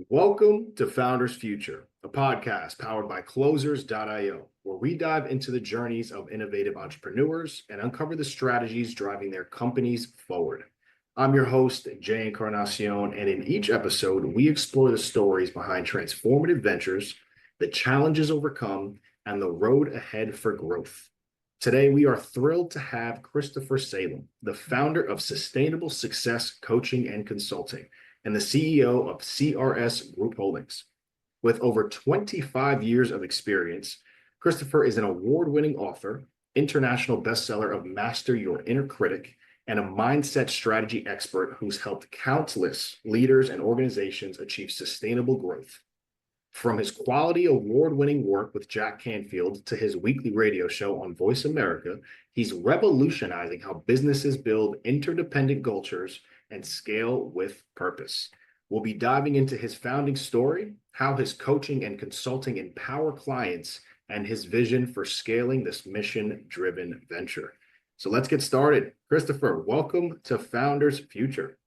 Welcome to Founders Future, a podcast powered by closers.io, where we dive into the journeys of innovative entrepreneurs and uncover the strategies driving their companies forward. I'm your host, Jay Encarnacion, and in each episode, we explore the stories behind transformative ventures, the challenges overcome, and the road ahead for growth. Today, we are thrilled to have Christopher Salem, the founder of Sustainable Success Coaching and Consulting and the CEO of CRS Group Holdings. With over 25 years of experience, Christopher is an award-winning author, international bestseller of Master Your Inner Critic, and a mindset strategy expert who's helped countless leaders and organizations achieve sustainable growth. From his quality award-winning work with Jack Canfield to his weekly radio show on Voice America, he's revolutionizing how businesses build interdependent cultures and scale with purpose. We'll be diving into his founding story, how his coaching and consulting empower clients, and his vision for scaling this mission-driven venture. So let's get started. Christopher, welcome to Founders Future.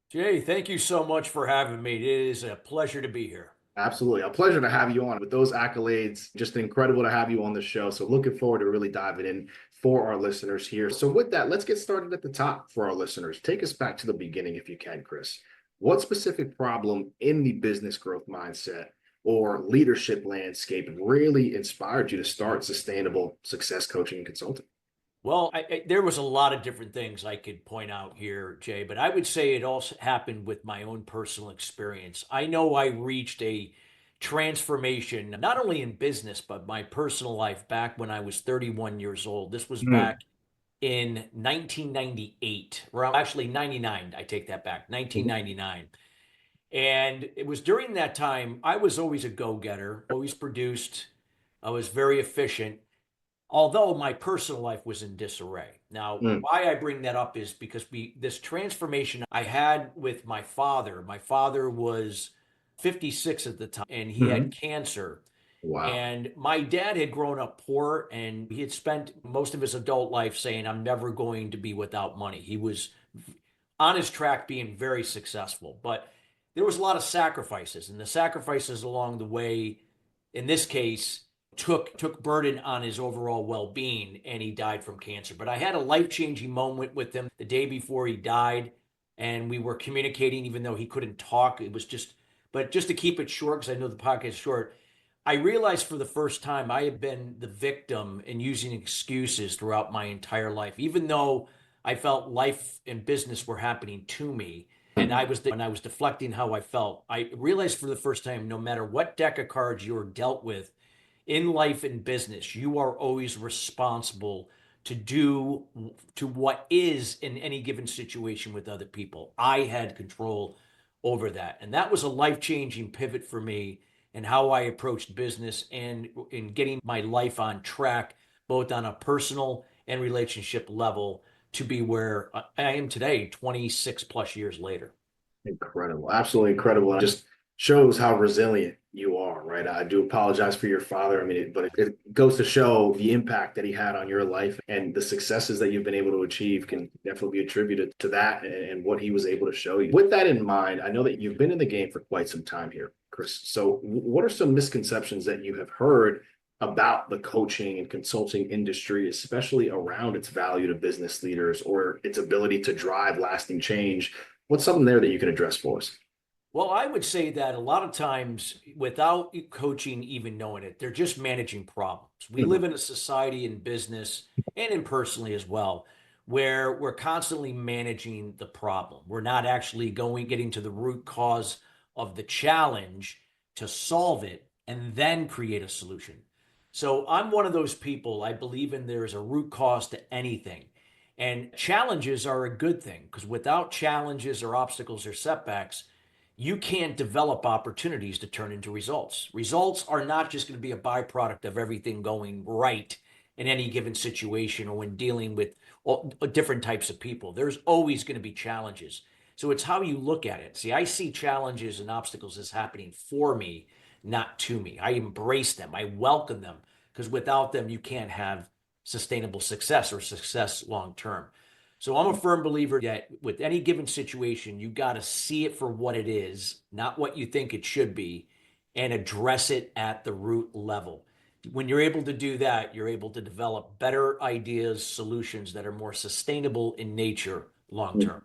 Jay, thank you so much for having me. It is a pleasure to be here. Absolutely. A pleasure to have you on with those accolades. Just incredible to have you on the show. So looking forward to really diving in for our listeners here. So with that, let's get started at the top for our listeners. Take us back to the beginning if you can, Chris. What specific problem in the business growth mindset or leadership landscape really inspired you to start Sustainable Success Coaching and Consulting? Well, there was a lot of different things I could point out here, Jay, but I would say it also happened with my own personal experience. I know I reached a transformation, not only in business, but my personal life back when I was 31 years old. This was back in 1998, or actually 99. I take that back, 1999. And it was during that time, I was always a go-getter, always produced. I was very efficient, although my personal life was in disarray. Now, why I bring that up is because this transformation I had with my father. My father was 56 at the time, and he had cancer. Wow. And my dad had grown up poor, and he had spent most of his adult life saying, I'm never going to be without money. He was on his track being very successful, but there was a lot of sacrifices, and the sacrifices along the way, in this case, took burden on his overall well-being, and he died from cancer. But I had a life-changing moment with him the day before he died, and we were communicating even though he couldn't talk. It was but just to keep it short, because I know the podcast is short, I realized for the first time I had been the victim in using excuses throughout my entire life, even though I felt life and business were happening to me. And I was deflecting how I felt. I realized for the first time, no matter what deck of cards you are dealt with in life and business, you are always responsible to what is in any given situation with other people. I had control over that. And that was a life-changing pivot for me in how I approached business and in getting my life on track, both on a personal and relationship level, to be where I am today, 26 plus years later. Incredible. Absolutely incredible. And just shows how resilient you are, right? I do apologize for your father. I mean, but it goes to show the impact that he had on your life, and the successes that you've been able to achieve can definitely be attributed to that and what he was able to show you. With that in mind, I know that you've been in the game for quite some time here, Chris. So what are some misconceptions that you have heard about the coaching and consulting industry, especially around its value to business leaders or its ability to drive lasting change? What's something there that you can address for us? Well, I would say that a lot of times, without coaching even knowing it, they're just managing problems. We live in a society in business and in personally as well, where we're constantly managing the problem. We're not actually getting to the root cause of the challenge to solve it and then create a solution. So I'm one of those people. I believe there is a root cause to anything. And challenges are a good thing, because without challenges or obstacles or setbacks, you can't develop opportunities to turn into results. Results are not just going to be a byproduct of everything going right in any given situation or when dealing with all different types of people. There's always going to be challenges. So it's how you look at it. See, I see challenges and obstacles as happening for me, not to me. I embrace them. I welcome them, because without them, you can't have sustainable success or success long term. So I'm a firm believer that with any given situation, you got to see it for what it is, not what you think it should be, and address it at the root level. When you're able to do that, you're able to develop better ideas, solutions that are more sustainable in nature long term.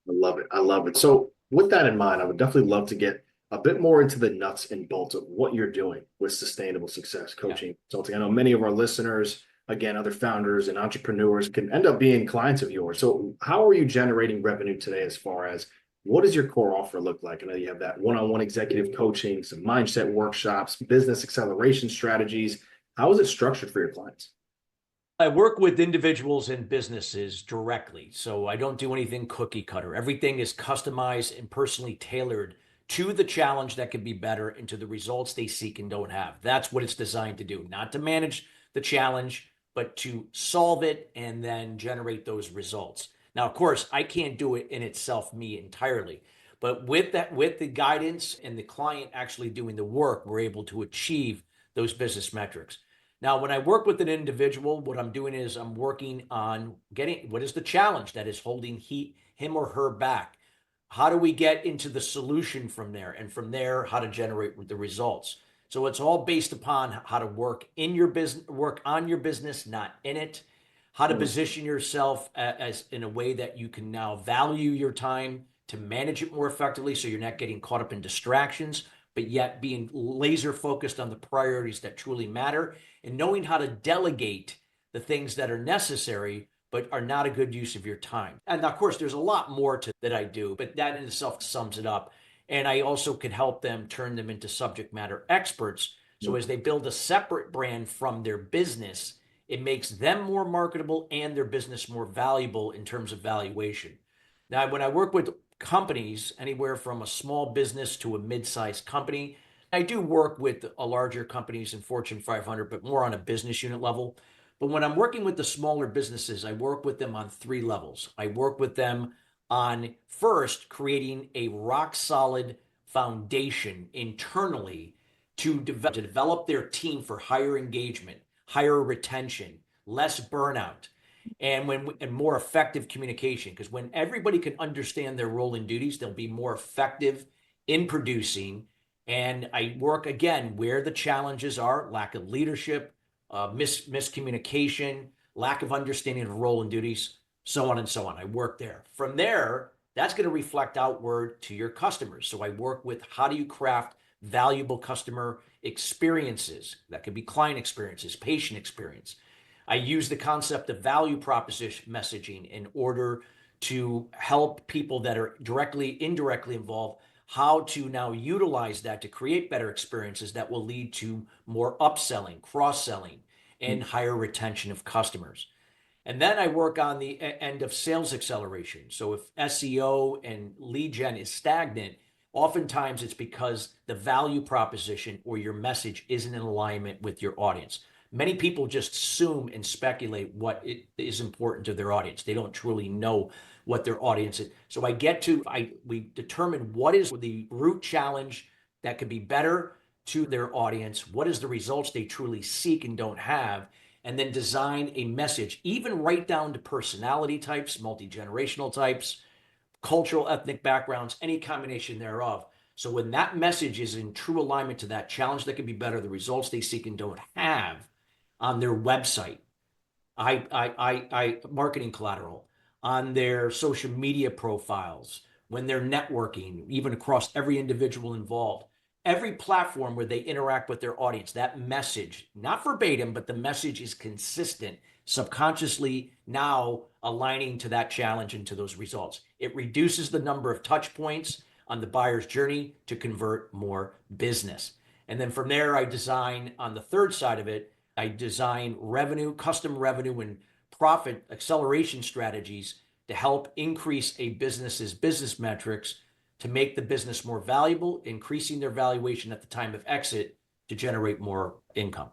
I love it. I love it. So, with that in mind, I would definitely love to get a bit more into the nuts and bolts of what you're doing with sustainable success Yeah. coaching, consulting. I know many of our listeners, again, other founders and entrepreneurs can end up being clients of yours. So, how are you generating revenue today as far as what does your core offer look like? I know you have that one-on-one executive coaching, some mindset workshops, business acceleration strategies. How is it structured for your clients? I work with individuals and businesses directly, so I don't do anything cookie cutter. Everything is customized and personally tailored to the challenge that can be better and to the results they seek and don't have. That's what it's designed to do, not to manage the challenge, but to solve it and then generate those results. Now, of course, I can't do it in itself, me entirely, but with that, with the guidance and the client actually doing the work, we're able to achieve those business metrics. Now, when I work with an individual, what I'm doing is I'm working on getting what is the challenge that is holding him or her back. How do we get into the solution from there? And from there, how to generate the results. So it's all based upon how to work in your business, work on your business, not in it. How to position yourself as in a way that you can now value your time to manage it more effectively so you're not getting caught up in distractions, but yet being laser focused on the priorities that truly matter and knowing how to delegate the things that are necessary but are not a good use of your time. And of course, there's a lot more to that I do, but that in itself sums it up. And I also can help them turn them into subject matter experts. So as they build a separate brand from their business, it makes them more marketable and their business more valuable in terms of valuation. Now, when I work with companies, anywhere from a small business to a mid-sized company, I do work with a larger companies in Fortune 500, but more on a business unit level. But when I'm working with the smaller businesses, I work with them on three levels. I work with them on first creating a rock solid foundation internally to develop their team for higher engagement, higher retention, less burnout, and more effective communication. Because when everybody can understand their role and duties, they'll be more effective in producing. And I work again where the challenges are: lack of leadership, miscommunication, lack of understanding of role and duties, so on and so on. I work there. From there, that's going to reflect outward to your customers. So I work with how do you craft valuable customer experiences? That could be client experiences, patient experience. I use the concept of value proposition messaging in order to help people that are directly, indirectly involved how to now utilize that to create better experiences that will lead to more upselling, cross-selling, and higher retention of customers. And then I work on the end of sales acceleration. So if SEO and lead gen is stagnant, oftentimes it's because the value proposition or your message isn't in alignment with your audience. Many people just assume and speculate what is important to their audience. They don't truly know what their audience is. So we determine what is the root challenge that could be better to their audience, what is the results they truly seek and don't have, and then design a message, even right down to personality types, multi-generational types, cultural, ethnic backgrounds, any combination thereof. So when that message is in true alignment to that challenge that can be better, the results they seek and don't have on their website, marketing collateral, on their social media profiles, when they're networking, even across every individual involved, every platform where they interact with their audience, that message, not verbatim, but the message is consistent, subconsciously now aligning to that challenge and to those results. It reduces the number of touch points on the buyer's journey to convert more business. And then from there, I design on the third side of it, I design revenue, custom revenue, and profit acceleration strategies to help increase a business's business metrics to make the business more valuable, increasing their valuation at the time of exit to generate more income.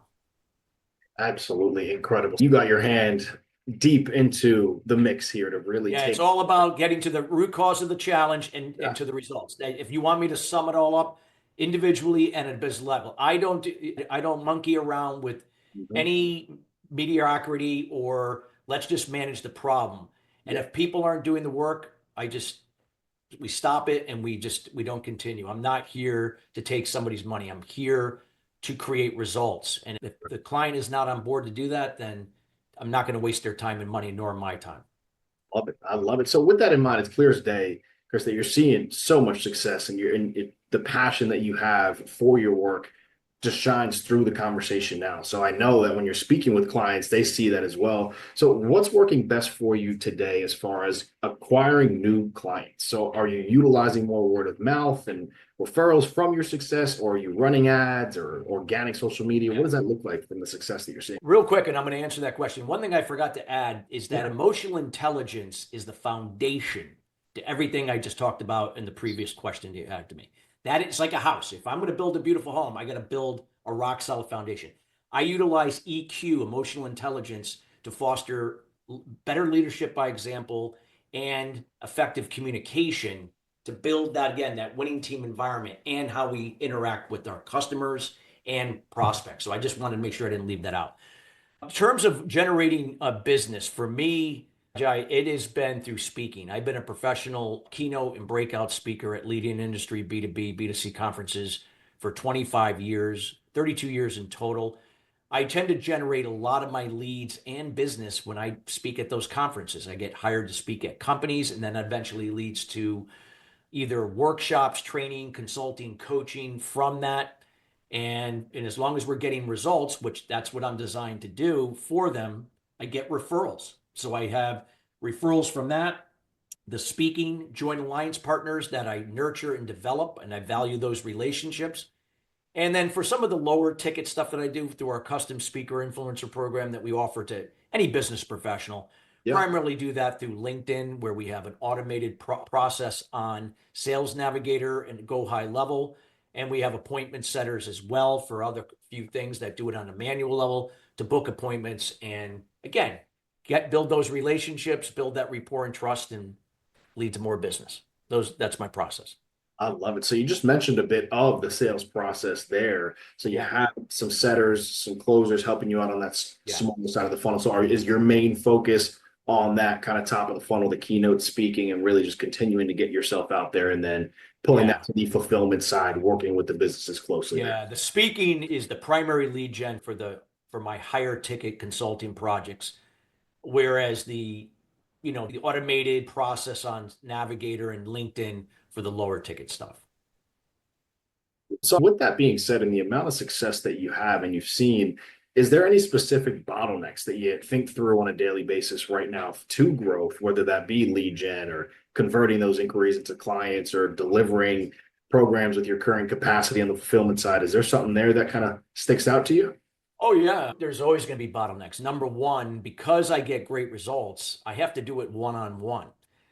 Absolutely incredible. You got your hand deep into the mix here to really Yeah, take. it's all about getting to the root cause of the challenge and Yeah. to the results. If you want me to sum it all up individually and at a business level, I don't monkey around with Mhm. any mediocrity or let's just manage the problem. And Yeah. if people aren't doing the work, we stop it and we don't continue. I'm not here to take somebody's money. I'm here to create results. And if the client is not on board to do that, then I'm not going to waste their time and money, nor my time. Love it. I love it. So with that in mind, it's clear as day, Chris, that you're seeing so much success and the passion that you have for your work just shines through the conversation now. So I know that when you're speaking with clients, they see that as well. So what's working best for you today as far as acquiring new clients? So are you utilizing more word of mouth and referrals from your success, or are you running ads or organic social media? What Yeah. does that look like from the success that you're seeing? Real quick, and I'm going to answer that question. One thing I forgot to add is that Yeah. emotional intelligence is the foundation to everything I just talked about in the previous question you had to me. That is like a house. If I'm going to build a beautiful home, I got to build a rock solid foundation. I utilize EQ, emotional intelligence, to foster better leadership by example and effective communication to build that, again, that winning team environment and how we interact with our customers and prospects. So I just wanted to make sure I didn't leave that out. In terms of generating a business, for me, Jai, it has been through speaking. I've been a professional keynote and breakout speaker at leading industry B2B, B2C conferences for 25 years, 32 years in total. I tend to generate a lot of my leads and business when I speak at those conferences. I get hired to speak at companies, and then eventually leads to either workshops, training, consulting, coaching from that. And as long as we're getting results, which that's what I'm designed to do for them, I get referrals. So I have referrals from that, the speaking, joint alliance partners that I nurture and develop, and I value those relationships. And then for some of the lower ticket stuff that I do through our custom speaker influencer program that we offer to any business professional, Yeah. primarily do that through LinkedIn, where we have an automated process on Sales Navigator and Go High Level. And we have appointment setters as well for other few things that do it on a manual level to book appointments. And again, build those relationships, build that rapport and trust, and lead to more business. That's my process. I love it. So you just mentioned a bit of the sales process there. So you Yeah. have some setters, some closers helping you out on that Yeah. small side of the funnel. So is your main focus on that kind of top of the funnel, the keynote speaking, and really just continuing to get yourself out there and then pulling Yeah. that to the fulfillment side, working with the businesses closely there. Yeah, the speaking is the primary lead gen for my higher ticket consulting projects, whereas the automated process on Navigator and LinkedIn for the lower ticket stuff. So with that being said, and the amount of success that you have and you've seen, is there any specific bottlenecks that you think through on a daily basis right now to growth, whether that be lead gen or converting those inquiries into clients or delivering programs with your current capacity on the fulfillment side? Is there something there that kind of sticks out to you? Oh yeah, there's always going to be bottlenecks. Number one, because I get great results, I have to do it one-on-one.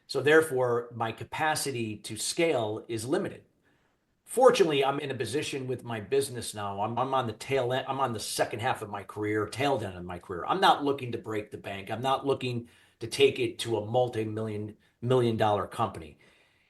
So therefore, my capacity to scale is limited. Fortunately, I'm in a position with my business now. I'm on the tail end. I'm on the second half of my career, tail end of my career. I'm not looking to break the bank. I'm not looking to take it to a multi-million dollar company.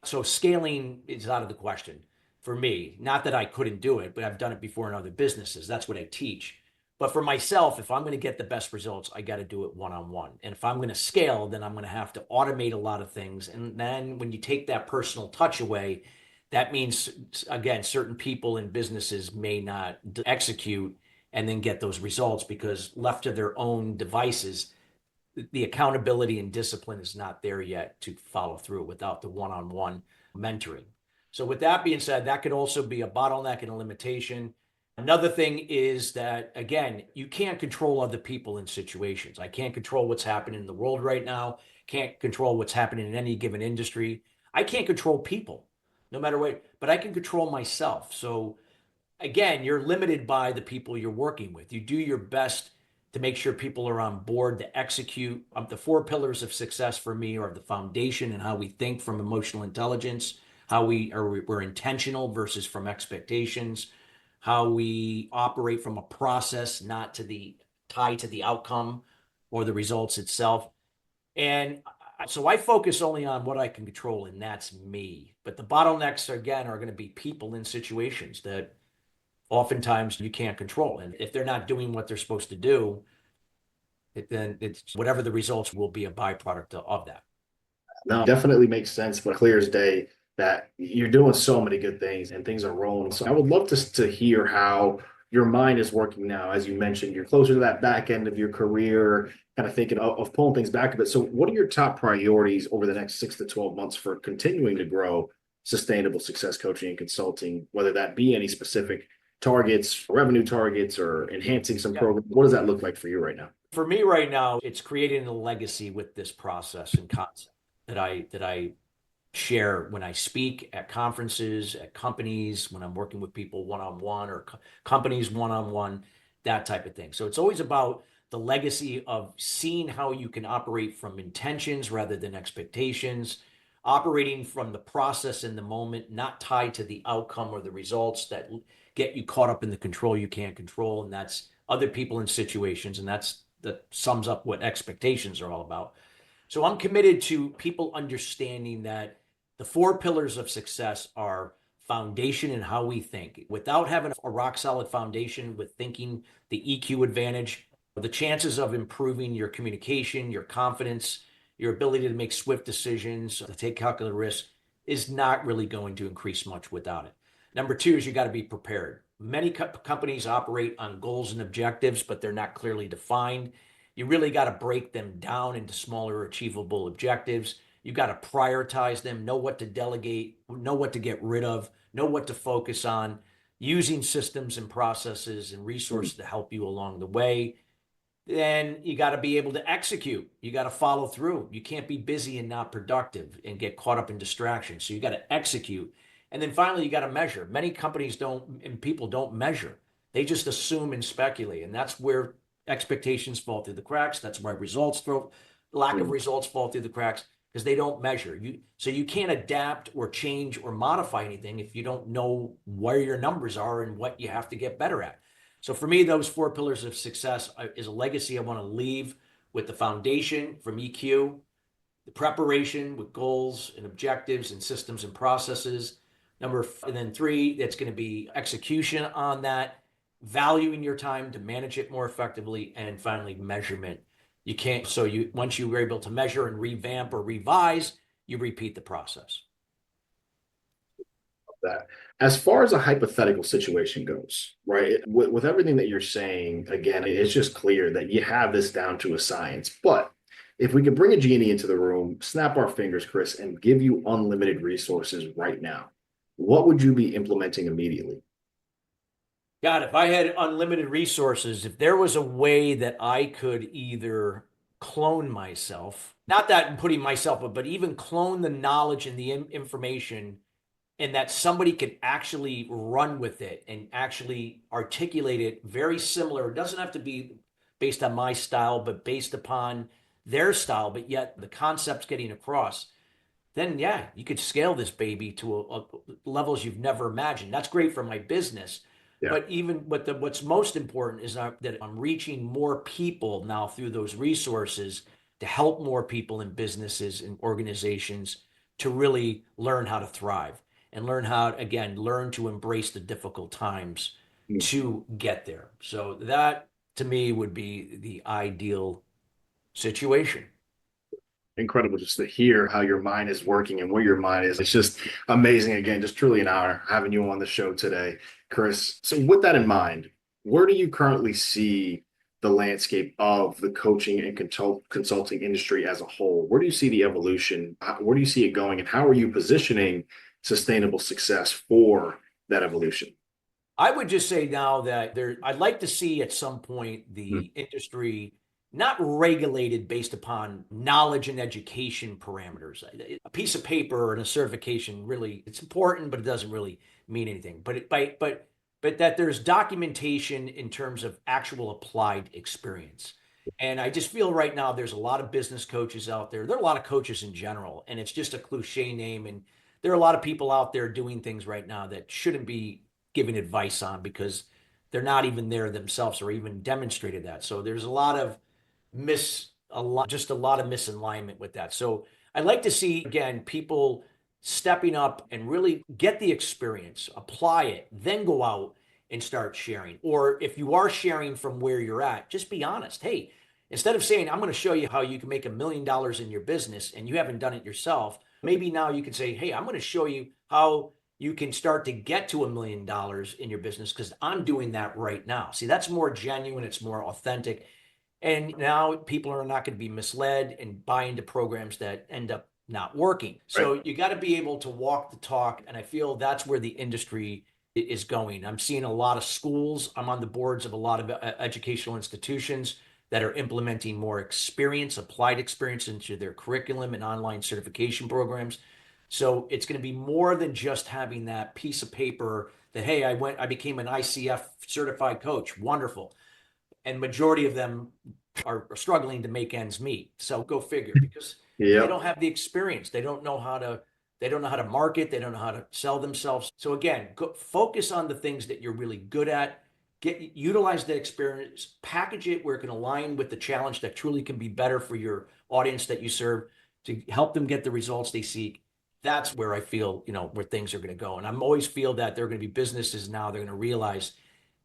So scaling is out of the question for me. Not that I couldn't do it, but I've done it before in other businesses. That's what I teach. But for myself, if I'm going to get the best results, I got to do it one-on-one. And if I'm going to scale, then I'm going to have to automate a lot of things. And then when you take that personal touch away, that means, again, certain people in businesses may not execute and then get those results because left to their own devices, the accountability and discipline is not there yet to follow through without the one-on-one mentoring. So with that being said, that could also be a bottleneck and a limitation. Another thing is that, again, you can't control other people in situations. I can't control what's happening in the world right now. Can't control what's happening in any given industry. I can't control people, no matter what, but I can control myself. So again, you're limited by the people you're working with. You do your best to make sure people are on board to execute. The four pillars of success for me are the foundation and how we think from emotional intelligence, how we're intentional versus from expectations, how we operate from a process, not to the tied to the outcome or the results itself. And so I focus only on what I can control, and that's me. But the bottlenecks, again, are going to be people in situations that oftentimes you can't control. And if they're not doing what they're supposed to do, then it's whatever the results will be a byproduct of that. No, definitely makes sense, but clear as day that you're doing so many good things and things are rolling. So I would love to hear how your mind is working now. As you mentioned, you're closer to that back end of your career, kind of thinking of pulling things back a bit. So what are your top priorities over the next 6 to 12 months for continuing to grow sustainable success coaching and consulting, whether that be any specific targets, revenue targets, or enhancing some Yeah. programs? What does that look like for you right now? For me right now, it's creating a legacy with this process and concept that I share when I speak at conferences, at companies, when I'm working with people one-on-one or companies one-on-one, that type of thing. So it's always about the legacy of seeing how you can operate from intentions rather than expectations, operating from the process in the moment, not tied to the outcome or the results that get you caught up in the control you can't control. And that's other people and situations. And that sums up what expectations are all about. So I'm committed to people understanding that the four pillars of success are foundation and how we think. Without having a rock solid foundation with thinking, the EQ advantage, the chances of improving your communication, your confidence, your ability to make swift decisions, to take calculated risks is not really going to increase much without it. Number two is you got to be prepared. Many companies operate on goals and objectives, but they're not clearly defined. You really got to break them down into smaller, achievable objectives. You got to prioritize them, know what to delegate, know what to get rid of, know what to focus on, using systems and processes and resources to help you along the way. Then you got to be able to execute. You got to follow through. You can't be busy and not productive and get caught up in distractions. So you got to execute. And then finally, you got to measure. Many companies don't and people don't measure. They just assume and speculate. And that's where expectations fall through the cracks. That's why lack of Mm. results fall through the cracks because they don't measure. So you can't adapt or change or modify anything if you don't know where your numbers are and what you have to get better at. So for me, those four pillars of success is a legacy I want to leave with the foundation from EQ, the preparation with goals and objectives and systems and processes. And then three, that's going to be execution on that, valuing your time to manage it more effectively, and finally measurement. You can't, so you once you were able to measure and revamp or revise, you repeat the process. That. As far as a hypothetical situation goes, right? With everything that you're saying, again, it's just clear that you have this down to a science. But if we could bring a genie into the room, snap our fingers, Chris, and give you unlimited resources right now, what would you be implementing immediately? God, if I had unlimited resources, if there was a way that I could either clone myself, not that I'm putting myself, but even clone the knowledge and the information, and that somebody could actually run with it and actually articulate it very similar. It doesn't have to be based on my style, but based upon their style, but yet the concept's getting across. Then yeah, you could scale this baby to levels you've never imagined. That's great for my business. Yeah. But even what's most important is that I'm reaching more people now through those resources to help more people in businesses and organizations to really learn how to thrive and learn to embrace the difficult times Mm. to get there. So that to me would be the ideal situation. Incredible just to hear how your mind is working and where your mind is. It's just amazing. Again, just truly an honor having you on the show today, Chris. So, with that in mind, where do you currently see the landscape of the coaching and consulting industry as a whole? Where do you see the evolution? Where do you see it going? And how are you positioning sustainable success for that evolution? I would just say now that I'd like to see at some point Mm. the industry not regulated based upon knowledge and education parameters. A piece of paper and a certification really it's important, but it doesn't really mean anything. But that there's documentation in terms of actual applied experience. And I just feel right now there's a lot of business coaches out there. There are a lot of coaches in general, and it's just a cliche name. And there are a lot of people out there doing things right now that shouldn't be giving advice on because they're not even there themselves or even demonstrated that. So there's a lot of misalignment with that. So I'd like to see again people stepping up and really get the experience, apply it, then go out and start sharing. Or if you are sharing from where you're at, just be honest. Hey, Instead of saying, I'm going to show you how you can make $1 million in your business and you haven't done it yourself, maybe now you can say, hey, I'm going to show you how you can start to get to $1 million in your business because I'm doing that right now. See, that's more genuine. It's more authentic. And now people are not going to be misled and buy into programs that end up not working. So Right. you got to be able to walk the talk. And I feel that's where the industry is going. I'm seeing a lot of schools. I'm on the boards of a lot of educational institutions that are implementing more experience, applied experience into their curriculum and online certification programs. So it's going to be more than just having that piece of paper that, hey, I became an ICF certified coach. Wonderful. And majority of them are struggling to make ends meet. So go figure, because they Yep. don't have the experience. They don't know how to market. They don't know how to sell themselves. So again, focus on the things that you're really good at. Utilize the experience, package it where it can align with the challenge that truly can be better for your audience that you serve to help them get the results they seek. That's where I feel, where things are going to go. And I'm always feel that there are going to be businesses now, they're going to realize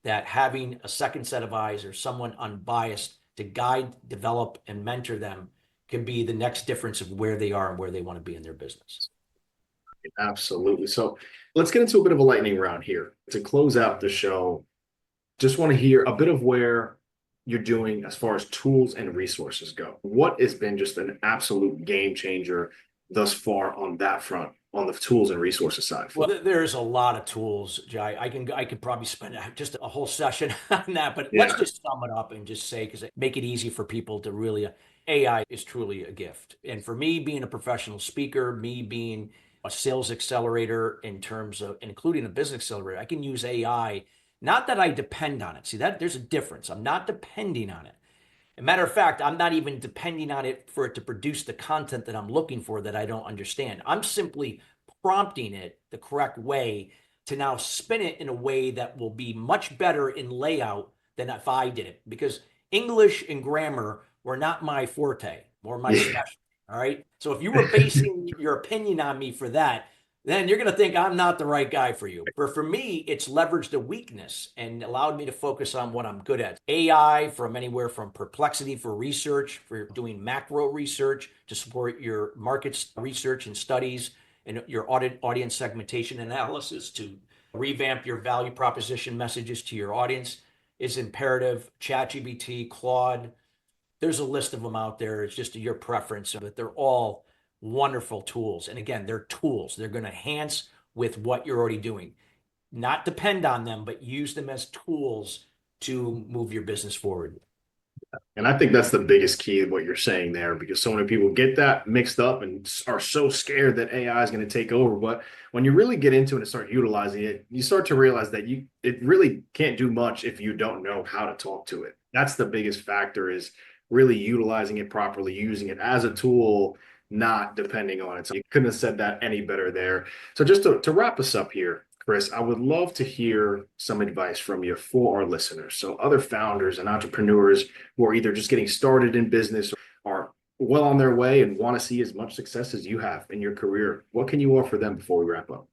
that having a second set of eyes or someone unbiased to guide, develop, and mentor them can be the next difference of where they are and where they want to be in their business. Absolutely. So let's get into a bit of a lightning round here to close out the show. Just want to hear a bit of where you're doing as far as tools and resources go. What has been just an absolute game changer thus far on that front, on the tools and resources side? Well, there's a lot of tools, Jai. I could probably spend just a whole session on that, but let's Yeah. just sum it up and just say, because make it easy for people to really, AI is truly a gift. And for me, being a professional speaker, me being a sales accelerator in terms of, including a business accelerator, I can use AI. Not that I depend on it. See, that there's a difference. I'm not depending on it. As a matter of fact, I'm not even depending on it for it to produce the content that I'm looking for that I don't understand. I'm simply prompting it the correct way to now spin it in a way that will be much better in layout than if I did it. Because English and grammar were not my forte or my Yeah. specialty. All right. So if you were basing your opinion on me for that, then you're going to think I'm not the right guy for you. For me, it's leveraged a weakness and allowed me to focus on what I'm good at. AI from anywhere from Perplexity for research, for doing macro research to support your markets research and studies and your audience segmentation analysis to revamp your value proposition messages to your audience is imperative. ChatGPT, Claude, there's a list of them out there. It's just your preference, but they're all wonderful tools. And again, they're tools. They're going to enhance with what you're already doing. Not depend on them, but use them as tools to move your business forward. And I think that's the biggest key of what you're saying there, because so many people get that mixed up and are so scared that AI is going to take over. But when you really get into it and start utilizing it, you start to realize that it really can't do much if you don't know how to talk to it. That's the biggest factor, is really utilizing it properly, using it as a tool, not depending on it. So you couldn't have said that any better there. So just to wrap us up here, Chris, I would love to hear some advice from you for our listeners. So other founders and entrepreneurs who are either just getting started in business or are well on their way and want to see as much success as you have in your career, what can you offer them before we wrap up?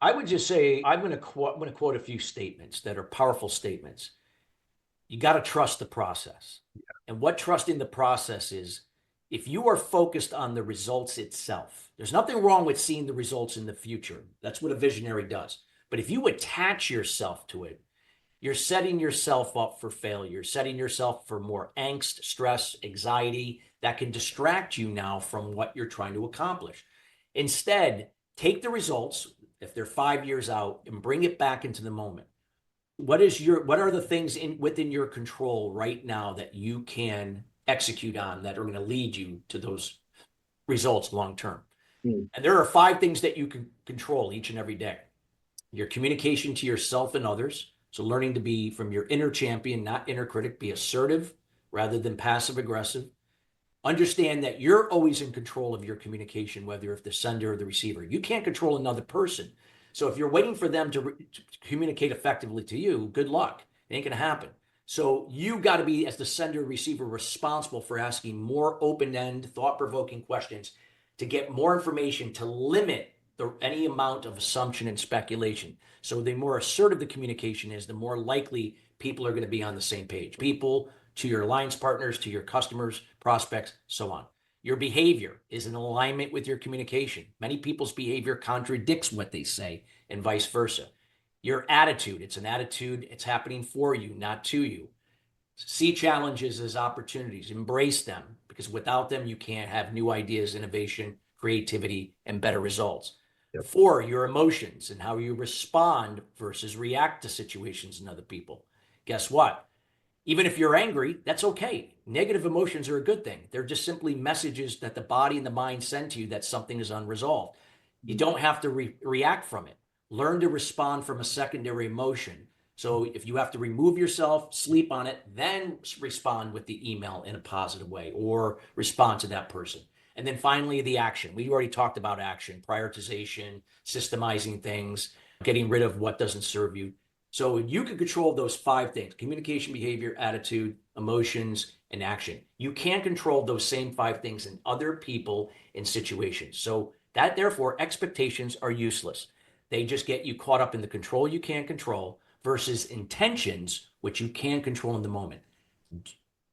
I would just say I'm going to quote a few statements that are powerful statements. You got to trust the process. And what trusting the process is, if you are focused on the results itself, there's nothing wrong with seeing the results in the future. That's what a visionary does. But if you attach yourself to it, you're setting yourself up for failure, setting yourself for more angst, stress, anxiety that can distract you now from what you're trying to accomplish. Instead, take the results, if they're 5 years out, and bring it back into the moment. What are the things within your control right now that you can execute on that are going to lead you to those results long term? Hmm. And there are 5 things that you can control each and every day: your communication to yourself and others. So learning to be from your inner champion, not inner critic, be assertive rather than passive aggressive. Understand that you're always in control of your communication, whether if the sender or the receiver. You can't control another person. So if you're waiting for them to communicate effectively to you, good luck. It ain't going to happen. So you got to be, as the sender or receiver, responsible for asking more open-end, thought-provoking questions to get more information to limit any amount of assumption and speculation. So the more assertive the communication is, the more likely people are going to be on the same page. People to your alliance partners, to your customers, prospects, so on. Your behavior is in alignment with your communication. Many people's behavior contradicts what they say and vice versa. Your attitude, it's an attitude, it's happening for you, not to you. See challenges as opportunities, embrace them, because without them, you can't have new ideas, innovation, creativity, and better results. Yep. 4, your emotions and how you respond versus react to situations and other people. Guess what? Even if you're angry, that's okay. Negative emotions are a good thing. They're just simply messages that the body and the mind send to you that something is unresolved. You don't have to react from it. Learn to respond from a secondary emotion. So if you have to remove yourself, sleep on it, then respond with the email in a positive way or respond to that person. And then finally, the action. We already talked about action, prioritization, systemizing things, getting rid of what doesn't serve you. So you can control those 5 things: communication, behavior, attitude, emotions, and action. You can't control those same 5 things in other people and situations. So that, therefore, expectations are useless. They just get you caught up in the control you can't control versus intentions, which you can control in the moment.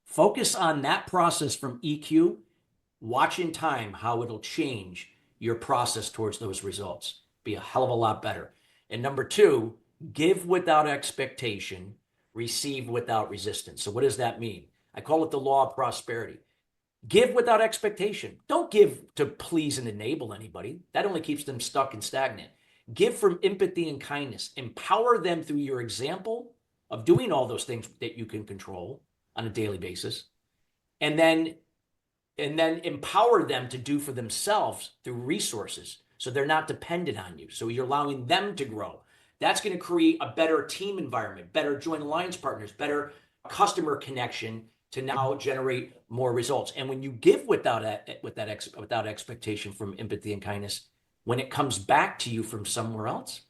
Focus on that process from EQ. Watch in time how it'll change your process towards those results. Be a hell of a lot better. And number 2, give without expectation, receive without resistance. So what does that mean? I call it the law of prosperity. Give without expectation. Don't give to please and enable anybody. That only keeps them stuck and stagnant. Give from empathy and kindness. Empower them through your example of doing all those things that you can control on a daily basis. And then empower them to do for themselves through resources, so they're not dependent on you. So you're allowing them to grow. That's going to create a better team environment, better joint alliance partners, better customer connection to now generate more results. And when you give without expectation from empathy and kindness, when it comes back to you from somewhere else,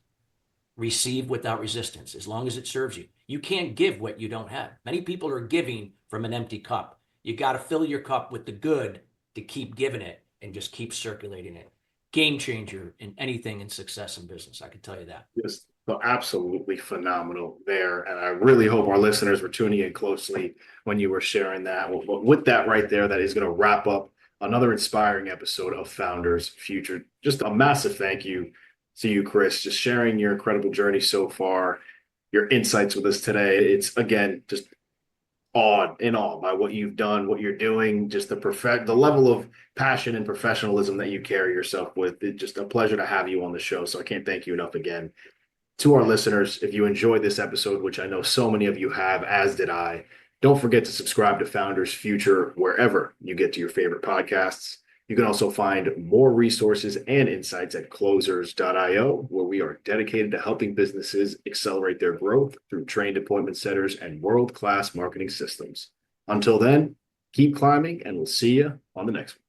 receive without resistance, as long as it serves you. You can't give what you don't have. Many people are giving from an empty cup. You got to fill your cup with the good to keep giving it and just keep circulating it. Game changer in anything in success in business. I can tell you that. Just absolutely phenomenal there. And I really hope our listeners were tuning in closely when you were sharing that. With that right there, that is going to wrap up another inspiring episode of Founders Future. Just a massive thank you to you, Chris, just sharing your incredible journey so far, your insights with us today. It's, again, just awed in awe by what you've done, what you're doing, just the level of passion and professionalism that you carry yourself with. It's just a pleasure to have you on the show. So I can't thank you enough again. To our listeners, if you enjoyed this episode, which I know so many of you have, as did I, don't forget to subscribe to Founders Future wherever you get to your favorite podcasts. You can also find more resources and insights at closers.io, where we are dedicated to helping businesses accelerate their growth through trained appointment setters and world-class marketing systems. Until then, keep climbing, and we'll see you on the next one.